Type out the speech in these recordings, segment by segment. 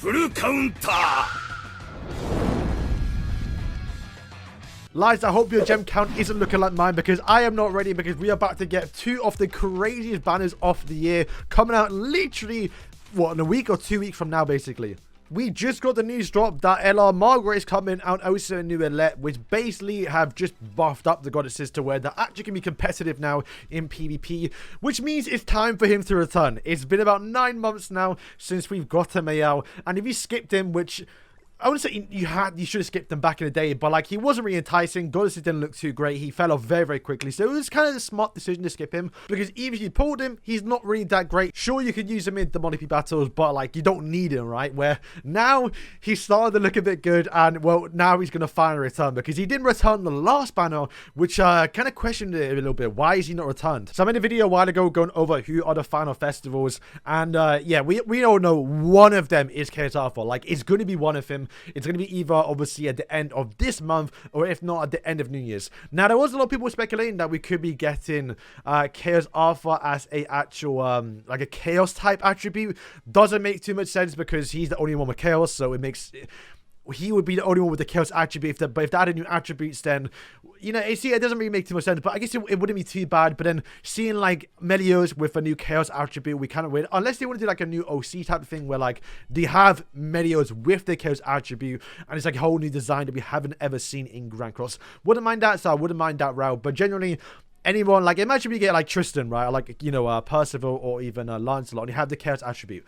Lies, I hope your gem count isn't looking like mine, because I am not ready, because we are about to get 2 of the craziest banners of the year coming out literally, what, in a week or 2 weeks from now, basically. We just got the news drop that Margaret is coming out, also a new elite, which basically have just buffed up the goddesses to where they're actually going to be competitive now in PvP, which means it's time for him to return. It's been about 9 months now since we've got a Mael, and if you skipped him, which I wouldn't say you should have skipped him back in the day, but like he wasn't really enticing. Goddesses didn't look too great. He fell off very, very quickly. So it was kind of a smart decision to skip him, because even if you pulled him, he's not really that great. Sure, you could use him in the multi battles, but like you don't need him, right? Where now he's starting to look a bit good, and well, now he's going to finally return, because he didn't return the last banner, which kind of questioned it a little bit. Why is he not returned? So I made a video a while ago going over who are the final festivals, and yeah, we all know one of them is Chaos Alpha. Like it's going to be one of them. It's going to be either obviously at the end of this month, or if not at the end of New Year's. Now there was a lot of people speculating that we could be getting Chaos Alpha as a actual like a Chaos type attribute. Doesn't make too much sense, because he's the only one with Chaos, so it makes he would be the only one with the Chaos attribute. But if they added new attributes, then you know, it doesn't really make too much sense. But I guess it wouldn't be too bad. But then seeing like Melios with a new Chaos attribute, we kind of wait, unless they want to do like a new OC type of thing where like they have Melios with the Chaos attribute, and it's like a whole new design that we haven't ever seen in Grand Cross. Wouldn't mind that, so I wouldn't mind that route. But generally, anyone, like imagine we get like Tristan, right, or like, you know, Percival, or even Lancelot, and you have the Chaos attribute.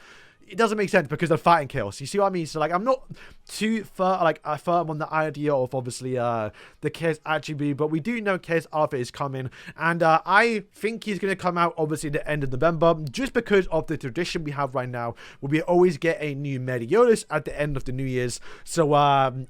It doesn't make sense, because they're fighting Chaos. You see what I mean? So like I'm not too firm on the idea of obviously the Chaos attribute, but we do know Chaos Alpha is coming, and I think he's going to come out obviously at the end of November, just because of the tradition we have right now where we always get a new Meliodas at the end of the New Year's. So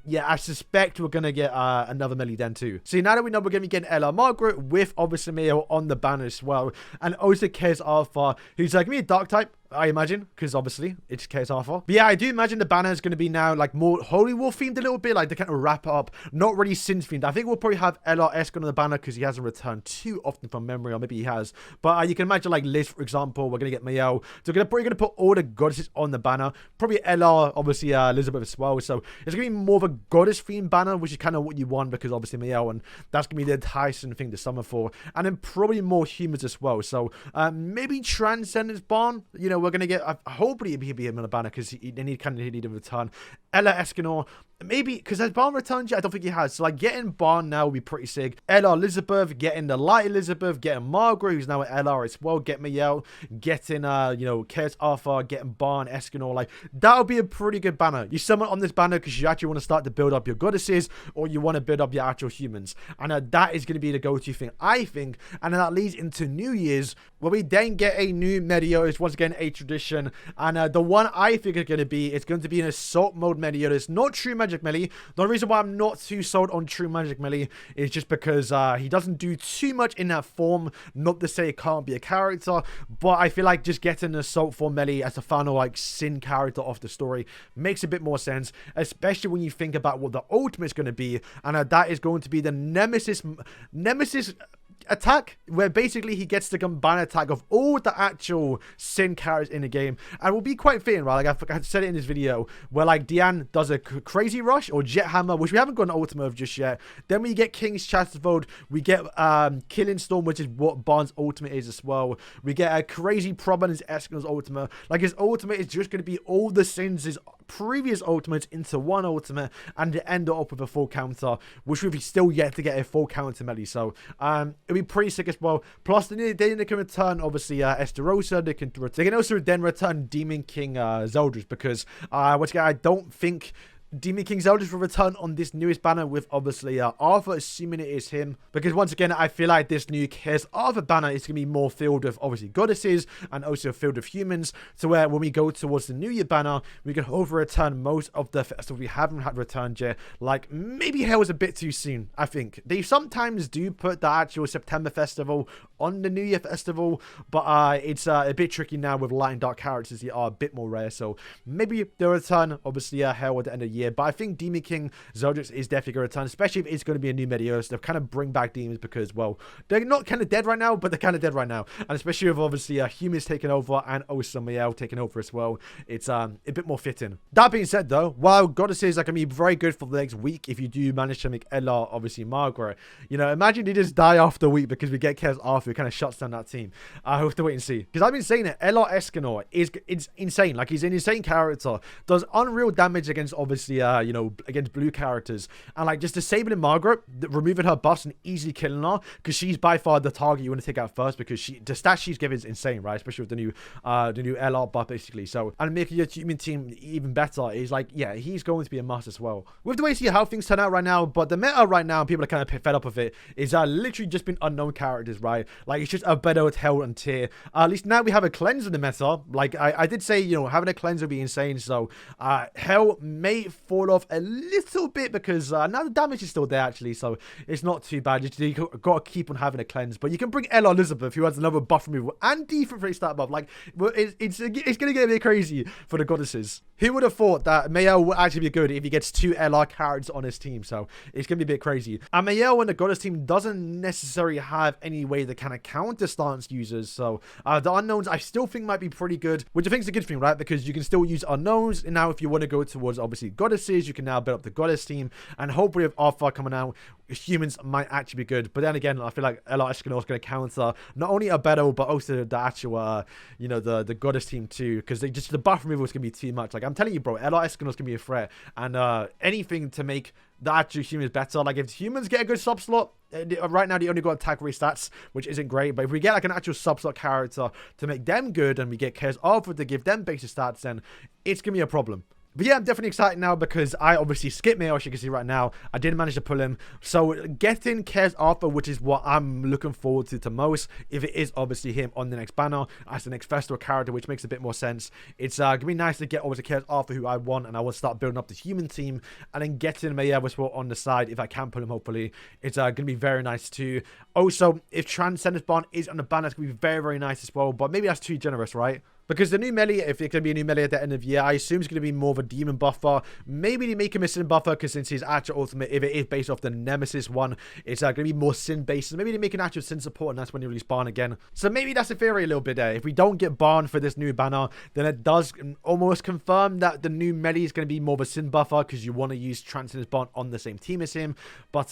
yeah, I suspect we're going to get another Meli then too. So now that we know we're going to be getting Margaret with obviously Mael on the banner as well, and also Chaos Alpha, who's like me a dark type, I imagine, because obviously it's Chaos Alpha. But yeah, I do imagine the banner is going to be now like more Holy War themed a little bit, like they kind of wrap it up, not really Sin themed. I think we'll probably have LRS on the banner, because he hasn't returned too often from memory, or maybe he has. But you can imagine like Liz, for example, we're going to get Mael. So we're probably going to put all the goddesses on the banner. Probably LR, obviously Elizabeth as well. So it's going to be more of a goddess themed banner, which is kind of what you want, because obviously Mael, and that's going to be the enticing thing to summer for. And then probably more humans as well. So maybe Transcendence Barn, you know, we're going to get, hopefully he'll be him on the banner, because they need a return. Ella Escanor, maybe, because has Barn returned yet? I don't think he has. So like getting Barn now would be pretty sick. Ella Elizabeth, getting the Light Elizabeth, getting Margaret, who's now at LR as well, get Mael, getting you know, Chaos Alpha, getting Barn, Escanor. Like that would be a pretty good banner. You summon on this banner because you actually want to start to build up your goddesses, or you want to build up your actual humans, and that is going to be the go-to thing, I think. And then that leads into New Year's, where we then get a new Meliodas, once again a tradition, and the one I think is going to be, it's going to be an assault mode Meliodas, not true magic melee. The reason why I'm not too sold on true magic melee is just because he doesn't do too much in that form. Not to say it can't be a character, but I feel like just getting an assault form melee as the final like Sin character of the story makes a bit more sense, especially when you think about what the ultimate is going to be, and that is going to be the Nemesis attack, where basically he gets the combined attack of all the actual Sin characters in the game, and will be quite fitting, right? Like I said it in this video, where like Diane does a crazy rush or jet hammer, which we haven't got an ultimate of just yet. Then we get King's Chastivold, we get Killing Storm, which is what Barn's ultimate is as well. We get a crazy Providence Escanor's ultimate. Like his ultimate is just going to be all the Sins' previous ultimates into one ultimate, and to end it up with a full counter, which we've still yet to get a full counter melee. So it'll be pretty sick as well. Plus they can return obviously Esterosa. They can also then return Demon King Zeldris, because once again I don't think Demon King Zeldris will return on this newest banner with obviously Arthur, assuming it is him, because once again I feel like this new Chaos Arthur banner is going to be more filled with obviously goddesses, and also filled with humans, so where when we go towards the New Year banner, we can over return most of the festivals we haven't had returned yet. Like maybe Hell is a bit too soon. I think they sometimes do put the actual September festival on the New Year festival, but it's a bit tricky now with light and dark characters that are a bit more rare, so maybe they'll return obviously Hell at the end of the year. year. But I think Demon King Zodrix is definitely going to return, especially if it's going to be a new Medios. They'll kind of bring back demons because, well, they're not kind of dead right now, but they're kind of dead right now. And especially with obviously humans taking over and also Mael taking over as well, it's a bit more fitting. That being said, though, while goddesses are going to be very good for the next week, if you do manage to make Ella, obviously Margaret, you know, imagine they just die after a week because we get Chaos Arthur, who kind of shuts down that team. I have to wait and see. Because I've been saying it, Ella Escanor it's insane. Like, he's an insane character, does unreal damage against, obviously, you know, against blue characters. And, like, just disabling Margaret, removing her buffs and easily killing her, because she's by far the target you want to take out first, because the stats she's giving is insane, right? Especially with the new Ella buff, basically. So, and making your human team even better is like, yeah, he's going to be a must as well. With the way you see how things turn out right now, but the meta right now, people are kind of fed up with it, is literally just been unknown characters, right? Like, it's just a better with hell and tier. At least now we have a cleanse in the meta. Like, I did say, you know, having a cleanse would be insane. So, hell may fall off a little bit because now the damage is still there, actually. So, it's not too bad. You got to keep on having a cleanse. But you can bring Ella Elizabeth, who has another buff removal and defense rate stat buff. Like, it's going to get a bit crazy for the goddesses. Who would have thought that Mael would actually be good if he gets 2 LR cards on his team? So it's going to be a bit crazy. And Mael and the goddess team doesn't necessarily have any way to kind of counter stance users. So the unknowns I still think might be pretty good, which I think is a good thing, right? Because you can still use unknowns. And now if you want to go towards obviously goddesses, you can now build up the goddess team. And hopefully with Alpha coming out, humans might actually be good. But then again, I feel like Ella Escanor is going to counter not only a battle, but also the actual, you know, the goddess team too. Because the buff removal is going to be too much. Like, I'm telling you, bro, Ella Escanor is going to be a threat. And anything to make the actual humans better. Like, if humans get a good sub slot, right now they only got attack rate stats, which isn't great. But if we get like an actual sub slot character to make them good, and we get Chaos Alpha to give them basic stats, then it's going to be a problem. But yeah, I'm definitely excited now because I obviously skipped Mael, as you can see right now. I didn't manage to pull him. So getting Chaos Alpha, which is what I'm looking forward to most, if it is obviously him on the next banner as the next festival character, which makes a bit more sense. It's going to be nice to get obviously Chaos Alpha, who I want, and I will start building up the human team. And then getting Mael as well on the side, if I can pull him, hopefully. It's going to be very nice too. Also, if Transcendence Bond is on the banner, it's going to be very, very nice as well. But maybe that's too generous, right? Because the new melee, if it's going to be a new melee at the end of the year, I assume it's going to be more of a demon buffer. Maybe they make him a sin buffer, because since his actual ultimate, if it is based off the Nemesis one, it's going to be more sin based. So maybe they make an actual sin support, and that's when you release Barn again. So maybe that's a theory a little bit there. If we don't get Barn for this new banner, then it does almost confirm that the new melee is going to be more of a sin buffer, because you want to use Transcendence Bond on the same team as him. But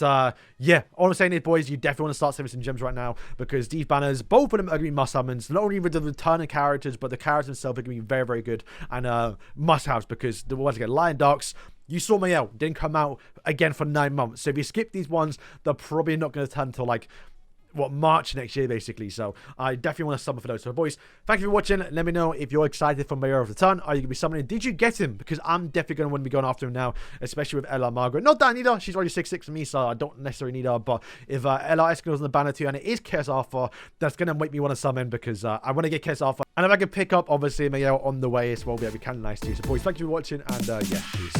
yeah, all I'm saying is, boys, you definitely want to start saving some gems right now, because these banners, both of them are going to be must summons. Not only with the returning characters, but the characters themselves are going to be very, very good and must-haves, because the ones again, Lion Darks, you saw Mael, didn't come out again for 9 months. So if you skip these ones, they're probably not going to turn until like March next year, basically. So I definitely want to summon for those. So boys, thank you for watching. Let me know if you're excited for Mayor of the Turn. Are you gonna be summoning? Did you get him? Because I'm definitely gonna want to be going after him now, especially with Ella Margaret. Not that I need her, she's already 6'6" for me, so I don't necessarily need her. But if Ella Escanor's on the banner too, and it is Chaos Alpha, that's gonna make me want to summon, because I want to get Chaos Alpha. And if I can pick up obviously Mayor on the way as well, that'd be kind of nice too. So boys, thank you for watching, and yeah, peace.